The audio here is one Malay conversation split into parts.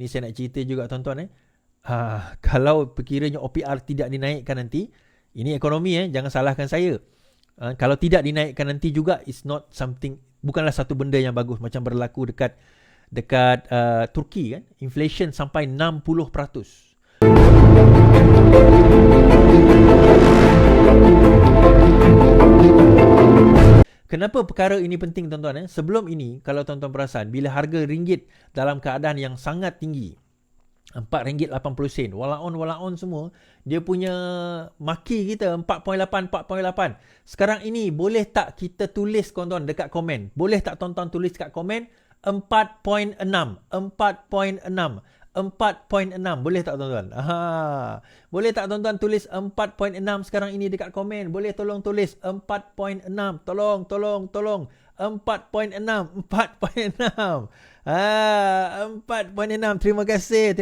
Ni saya nak cerita juga tuan-tuan kalau perkiranya OPR tidak dinaikkan nanti, ini ekonomi jangan salahkan saya. Kalau tidak dinaikkan nanti juga, it's not something, bukanlah satu benda yang bagus, macam berlaku dekat Turki kan, inflation sampai 60%. Kenapa perkara ini penting tuan-tuan? Sebelum ini, kalau tuan-tuan perasan, bila harga ringgit dalam keadaan yang sangat tinggi, RM4.80, walaon semua, dia punya maki kita 4.8. Sekarang ini, boleh tak kita tulis tuan-tuan dekat komen? Boleh tak tuan-tuan tulis dekat komen 4.6? 4.6. Boleh tak tuan-tuan? Boleh tak tuan-tuan tulis 4.6 sekarang ini dekat komen? Boleh tolong tulis 4.6. Tolong. 4.6. 4.6. Terima kasih.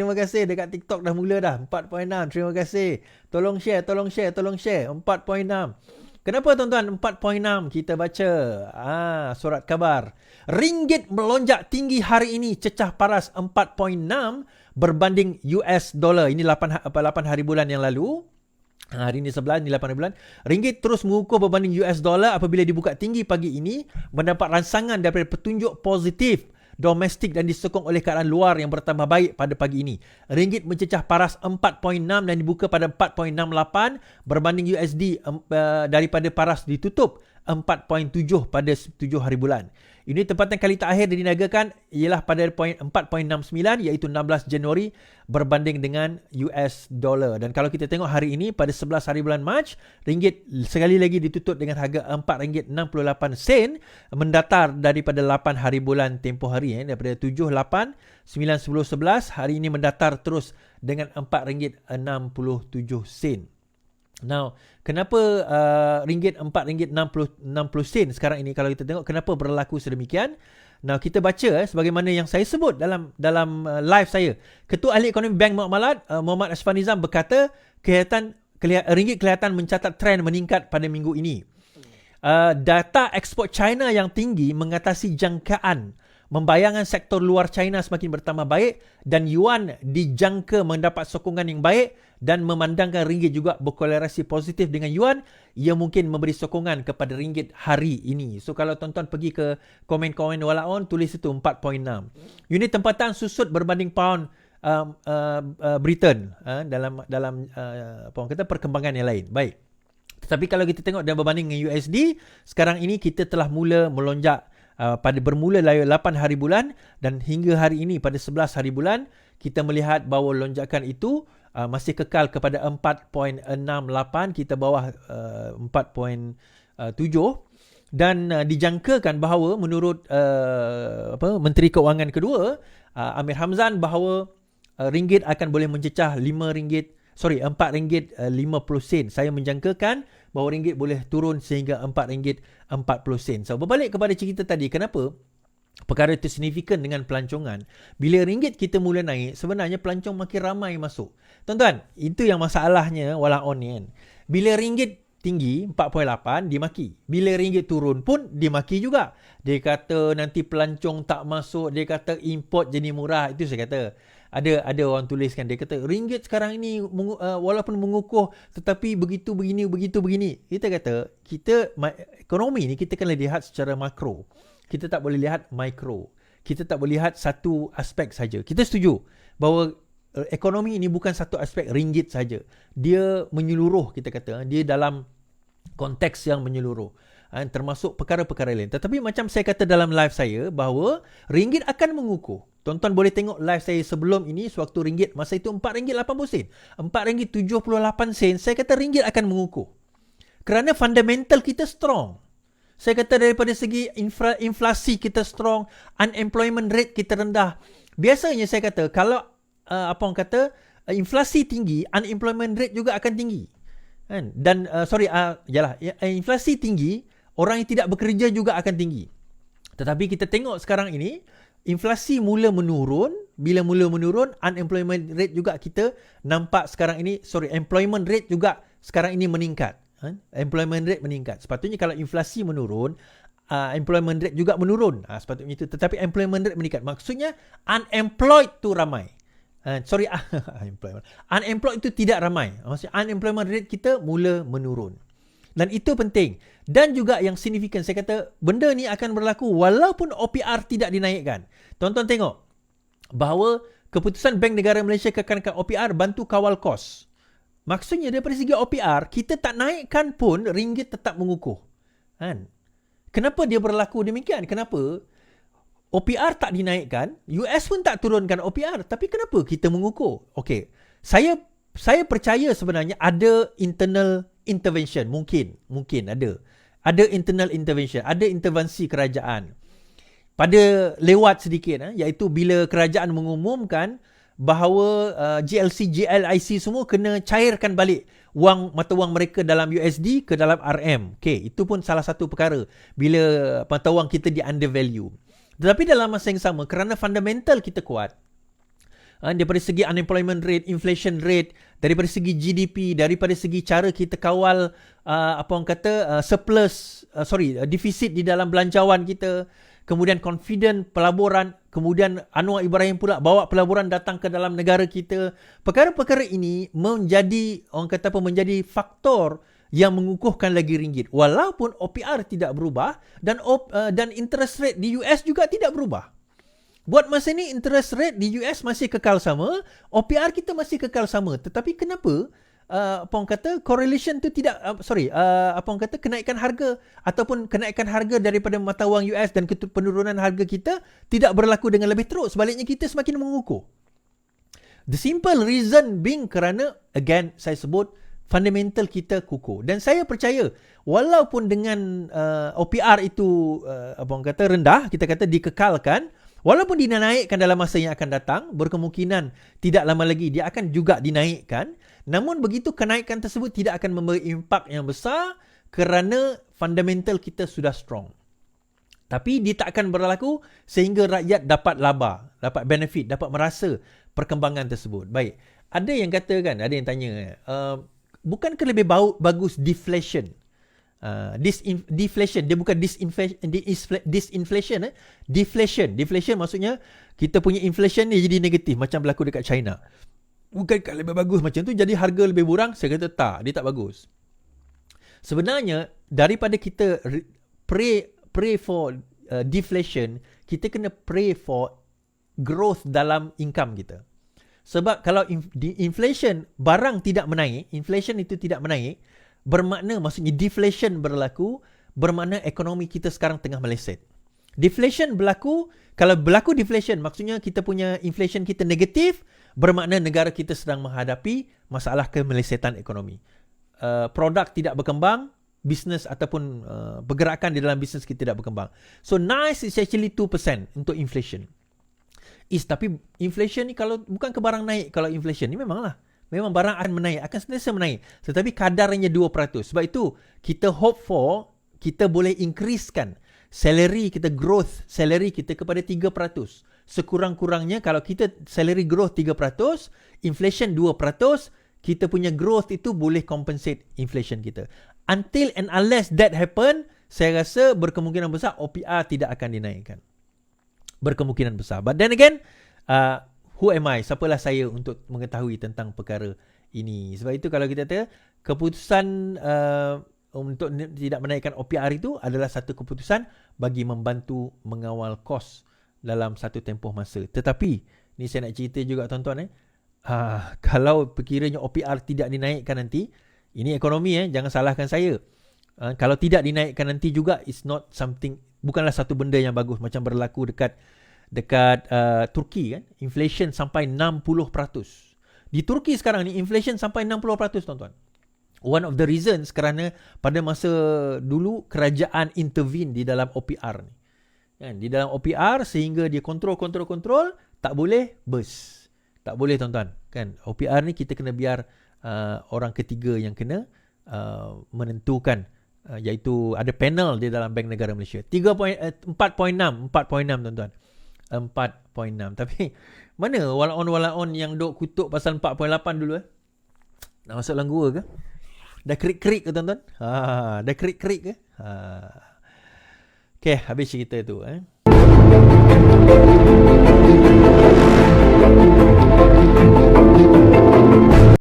Dekat TikTok dah mula dah. 4.6. Terima kasih. Tolong share. 4.6. Kenapa tuan-tuan 4.6? Kita baca surat khabar. Ringgit melonjak tinggi hari ini, cecah paras 4.6 berbanding US dollar. Ini 8 hari bulan yang lalu. Hari ini 11, ini 8 hari bulan. Ringgit terus mengukuh berbanding US dollar apabila dibuka tinggi pagi ini, mendapat rangsangan daripada petunjuk positif domestik dan disokong oleh keadaan luar yang bertambah baik pada pagi ini. Ringgit mencecah paras 4.6 dan dibuka pada 4.68 berbanding USD daripada paras ditutup 4.7 pada 7 hari bulan. Unit tempatan kali terakhir diniagakan ialah pada 4.69 iaitu 16 Januari berbanding dengan US dollar. Dan kalau kita tengok hari ini pada 11 hari bulan Mac, ringgit sekali lagi ditutup dengan harga RM4.68 mendatar daripada 8 hari bulan tempoh hari daripada 7, 8, 9, 10, 11. Hari ini mendatar terus dengan RM4.67. Now, kenapa ringgit RM4.60 sekarang ini kalau kita tengok kenapa berlaku sedemikian? Now, kita baca sebagaimana yang saya sebut dalam live saya. Ketua Ahli Ekonomi Bank Muamalat Muhammad Ashfaq Nizam berkata, ringgit kelihatan mencatat trend meningkat pada minggu ini. Data ekspor China yang tinggi mengatasi jangkaan. Membayangkan sektor luar China semakin bertambah baik dan yuan dijangka mendapat sokongan yang baik dan memandangkan ringgit juga berkorelasi positif dengan yuan, ia mungkin memberi sokongan kepada ringgit hari ini. So kalau tuan-tuan pergi ke komen-komen walaon, tulis itu 4.6. Unit tempatan susut berbanding pound Britain dalam perkembangan yang lain. Baik. Tetapi kalau kita tengok dan berbanding dengan USD, sekarang ini kita telah mula melonjak bermula 8 hari bulan dan hingga hari ini pada 11 hari bulan kita melihat bahawa lonjakan itu masih kekal kepada 4.68, kita bawah 4.7 dan dijangkakan bahawa menurut Menteri Keuangan kedua Amir Hamzan bahawa ringgit akan boleh mencecah RM4.50. Saya menjangkakan bahawa ringgit boleh turun sehingga RM4.40. So, berbalik kepada cerita tadi, kenapa perkara itu signifikan dengan pelancongan? Bila ringgit kita mula naik, sebenarnya pelancong makin ramai masuk. Tuan-tuan, itu yang masalahnya walaon ni kan. Bila ringgit tinggi 4.8 dimaki. Bila ringgit turun pun dimaki juga. Dia kata nanti pelancong tak masuk, dia kata import jadi murah. Itu saya kata. Ada orang tuliskan, dia kata ringgit sekarang ini walaupun mengukuh tetapi begitu begini. Kita kata ekonomi ni kita kena lihat secara makro. Kita tak boleh lihat mikro. Kita tak boleh lihat satu aspek saja. Kita setuju bahawa ekonomi ini bukan satu aspek ringgit saja. Dia menyeluruh, kita kata. Dia dalam konteks yang menyeluruh. Termasuk perkara-perkara lain. Tetapi macam saya kata dalam live saya bahawa ringgit akan mengukuh. Tuan-tuan boleh tengok live saya sebelum ini sewaktu ringgit masa itu RM4.80. RM4.78. Saya kata ringgit akan mengukuh. Kerana fundamental kita strong. Saya kata daripada segi inflasi kita strong, unemployment rate kita rendah. Biasanya saya kata kalau inflasi tinggi, unemployment rate juga akan tinggi. Dan inflasi tinggi, orang yang tidak bekerja juga akan tinggi. Tetapi kita tengok sekarang ini, inflasi mula menurun. Bila mula menurun, unemployment rate juga kita nampak sekarang ini, employment rate juga sekarang ini meningkat. Employment rate meningkat. Sepatutnya kalau inflasi menurun, employment rate juga menurun. Sepatutnya itu. Tetapi employment rate meningkat. Maksudnya unemployed tu ramai. Unemployed itu tidak ramai. Maksudnya unemployment rate kita mula menurun. Dan itu penting. Dan juga yang signifikan, saya kata benda ni akan berlaku walaupun OPR tidak dinaikkan. Tuan-tuan tengok bahawa keputusan Bank Negara Malaysia kekalkan OPR bantu kawal kos. Maksudnya daripada segi OPR, kita tak naikkan pun ringgit tetap mengukuh. Kan? Kenapa dia berlaku demikian? Kenapa OPR tak dinaikkan, US pun tak turunkan OPR, tapi kenapa kita mengukuh? Okey, saya percaya sebenarnya ada internal intervention, mungkin ada internal intervention, ada intervensi kerajaan. Pada lewat sedikit, iaitu bila kerajaan mengumumkan bahawa GLC, GLIC semua kena cairkan balik mata wang mereka dalam USD ke dalam RM. Okey, itu pun salah satu perkara bila mata wang kita di undervalue. Tetapi dalam masa yang sama, kerana fundamental kita kuat, daripada segi unemployment rate, inflation rate, daripada segi GDP, daripada segi cara kita kawal defisit di dalam belanjawan kita, kemudian confident pelaburan, kemudian Anwar Ibrahim pula bawa pelaburan datang ke dalam negara kita. Perkara-perkara ini menjadi faktor yang mengukuhkan lagi ringgit walaupun OPR tidak berubah dan interest rate di US juga tidak berubah. Buat masa ni interest rate di US masih kekal sama, OPR kita masih kekal sama. Tetapi kenapa correlation tu tidak kenaikan harga ataupun kenaikan harga daripada mata wang US dan penurunan harga kita tidak berlaku dengan lebih teruk, sebaliknya kita semakin mengukuh. The simple reason being kerana again saya sebut fundamental kita kukuh. Dan saya percaya walaupun dengan OPR itu rendah, kita kata dikekalkan, walaupun dinaikkan dalam masa yang akan datang, berkemungkinan tidak lama lagi dia akan juga dinaikkan. Namun begitu kenaikan tersebut tidak akan memberi impak yang besar kerana fundamental kita sudah strong. Tapi dia tak akan berlaku sehingga rakyat dapat laba, dapat benefit, dapat merasa perkembangan tersebut. Baik, ada yang kata ada yang tanya, bukankah lebih bagus deflation? Deflation, dia bukan disinflation. Deflation maksudnya kita punya inflation ni jadi negatif macam berlaku dekat China. Bukankah lebih bagus macam tu, jadi harga lebih murah? Saya kata tak, dia tak bagus. Sebenarnya daripada kita pray for deflation, kita kena pray for growth dalam income kita. Sebab kalau inflation barang tidak menaik, inflation itu tidak menaik, bermakna maksudnya deflation berlaku, bermakna ekonomi kita sekarang tengah meleset. Deflation berlaku, kalau berlaku deflation maksudnya kita punya inflation kita negatif, bermakna negara kita sedang menghadapi masalah kemelesetan ekonomi. Produk tidak berkembang, bisnes ataupun pergerakan di dalam bisnes kita tidak berkembang. So nice is actually 2% untuk inflation. Tapi inflation ni kalau bukan ke barang naik, kalau inflation ni memang barang akan menaik, akan sentiasa menaik, tetapi kadarnya 2%. Sebab itu kita hope for kita boleh increasekan salary kita, growth salary kita kepada 3%. Sekurang-kurangnya kalau kita salary growth 3%, inflation 2%, kita punya growth itu boleh compensate inflation kita. Until and unless that happen, saya rasa berkemungkinan besar OPR tidak akan dinaikkan. Berkemungkinan besar. But then again, who am I? Siapalah saya untuk mengetahui tentang perkara ini? Sebab itu kalau kita kata keputusan untuk tidak menaikkan OPR itu adalah satu keputusan bagi membantu mengawal kos dalam satu tempoh masa. Tetapi ni saya nak cerita juga tuan-tuan, kalau perkiranya OPR tidak dinaikkan nanti, ini ekonomi, jangan salahkan saya. Kalau tidak dinaikkan nanti juga, it's not something, bukanlah satu benda yang bagus, macam berlaku dekat Turki kan, inflation sampai 60%. Di Turki sekarang ni inflation sampai 60%, tuan-tuan. One of the reasons kerana pada masa dulu kerajaan intervene di dalam OPR ni. Kan, di dalam OPR sehingga dia kontrol, tak boleh burst. Tak boleh, tuan-tuan. Kan, OPR ni kita kena biar orang ketiga yang kena menentukan, iaitu ada panel di dalam Bank Negara Malaysia. 4.6 tuan-tuan. 4.6. Tapi mana walaon yang duk kutuk pasal 4.8 dulu Nak masuk dalam gua ke? Dah krik-krik ke tuan-tuan? Dah krik-krik ke? Okay, habis cerita tu